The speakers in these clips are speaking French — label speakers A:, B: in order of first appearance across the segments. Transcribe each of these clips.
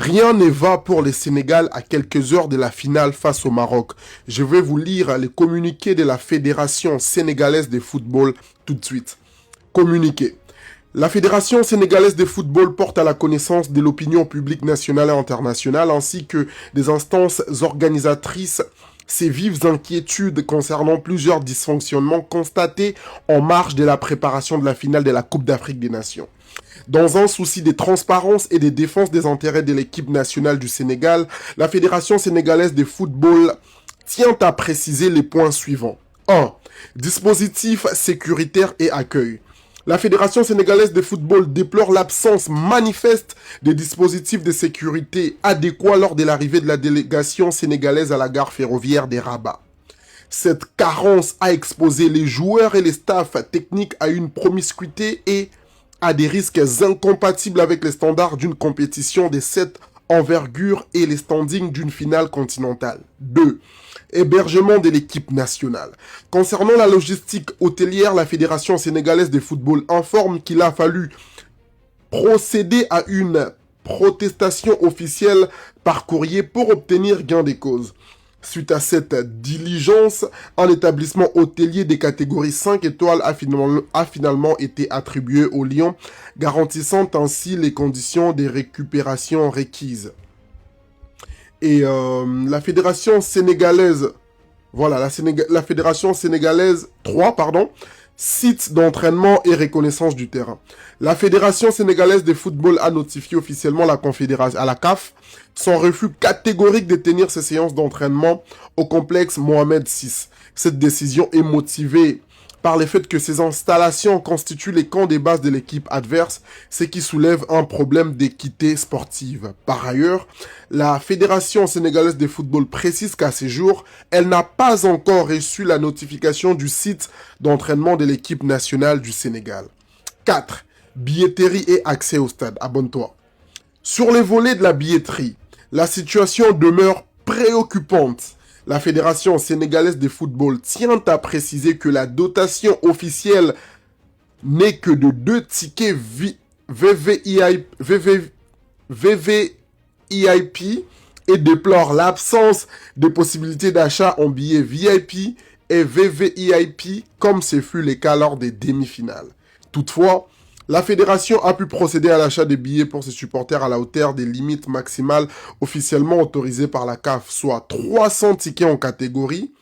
A: Rien ne va pour le Sénégal à quelques heures de la finale face au Maroc. Je vais vous lire les communiqués de la Fédération sénégalaise de football tout de suite. Communiqué. La Fédération sénégalaise de football porte à la connaissance de l'opinion publique nationale et internationale ainsi que des instances organisatrices ses vives inquiétudes concernant plusieurs dysfonctionnements constatés en marge de la préparation de la finale de la Coupe d'Afrique des Nations. Dans un souci de transparence et de défense des intérêts de l'équipe nationale du Sénégal, la Fédération sénégalaise de football tient à préciser les points suivants. 1. Dispositif sécuritaire et accueil. La Fédération sénégalaise de football déplore l'absence manifeste des dispositifs de sécurité adéquats lors de l'arrivée de la délégation sénégalaise à la gare ferroviaire des Rabat. Cette carence a exposé les joueurs et les staffs techniques à une promiscuité et à des risques incompatibles avec les standards d'une compétition de cette envergure et les standings d'une finale continentale. 2. Hébergement de l'équipe nationale. Concernant la logistique hôtelière, la Fédération sénégalaise de football informe qu'il a fallu procéder à une protestation officielle par courrier pour obtenir gain de cause. Suite à cette diligence, un établissement hôtelier des catégories 5 étoiles a finalement été attribué au Lyon, garantissant ainsi les conditions de récupération requises. Et la Fédération sénégalaise, la Fédération sénégalaise 3, site d'entraînement et reconnaissance du terrain. La Fédération sénégalaise de football a notifié officiellement à la CAF son refus catégorique de tenir ces séances d'entraînement au complexe Mohamed VI. Cette décision est motivée par le fait que ces installations constituent les camps des bases de l'équipe adverse, ce qui soulève un problème d'équité sportive. Par ailleurs, la Fédération sénégalaise de football précise qu'à ce jour, elle n'a pas encore reçu la notification du site d'entraînement de l'équipe nationale du Sénégal. 4. Billetterie et accès au stade. Abonne-toi. Sur les volets de la billetterie, la situation demeure préoccupante. La Fédération sénégalaise de football tient à préciser que la dotation officielle n'est que de 2 tickets VVIP et déplore l'absence de possibilité d'achat en billets VIP et VVIP comme ce fut le cas lors des demi-finales. Toutefois, la fédération a pu procéder à l'achat des billets pour ses supporters à la hauteur des limites maximales officiellement autorisées par la CAF, soit 300 tickets en catégorie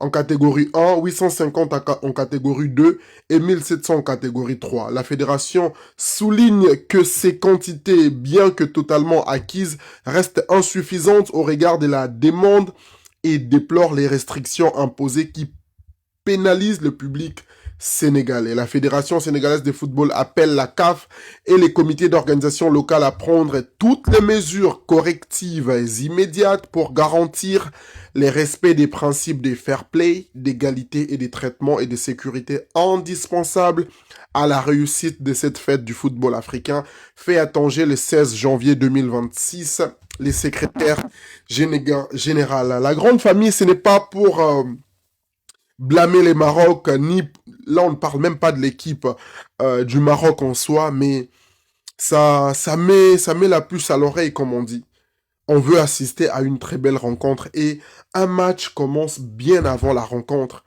A: 1, 850 en catégorie 2 et 1700 en catégorie 3. La fédération souligne que ces quantités, bien que totalement acquises, restent insuffisantes au regard de la demande et déplore les restrictions imposées qui pénalisent le public sénégalais. La Fédération sénégalaise de football appelle la CAF et les comités d'organisation locale à prendre toutes les mesures correctives et immédiates pour garantir le respect des principes de fair play, d'égalité et de traitement et de sécurité indispensables à la réussite de cette fête du football africain, fait à Tanger le 16 janvier 2026. Les secrétaires généraux. La grande famille, ce n'est pas pour blâmer les Maroc, ni là on ne parle même pas de l'équipe du Maroc en soi, mais ça met la puce à l'oreille comme on dit. On veut assister à une très belle rencontre et un match commence bien avant la rencontre.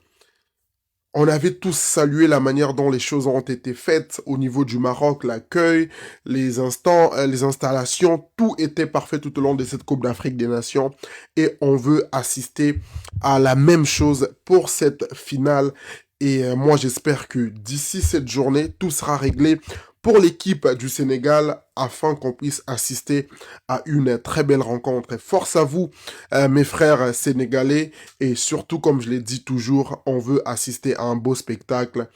A: On avait tous salué la manière dont les choses ont été faites au niveau du Maroc, l'accueil, les installations, tout était parfait tout au long de cette Coupe d'Afrique des Nations et on veut assister à la même chose pour cette finale et moi j'espère que d'ici cette journée, tout sera réglé pour l'équipe du Sénégal afin qu'on puisse assister à une très belle rencontre. Et force à vous, mes frères sénégalais, et surtout, comme je l'ai dit toujours, on veut assister à un beau spectacle.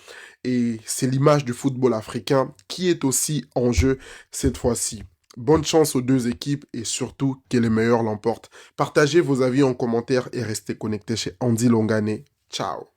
A: Et c'est l'image du football africain qui est aussi en jeu cette fois-ci. Bonne chance aux deux équipes et surtout que les meilleurs l'emportent. Partagez vos avis en commentaire et restez connectés chez Andy Longané. Ciao.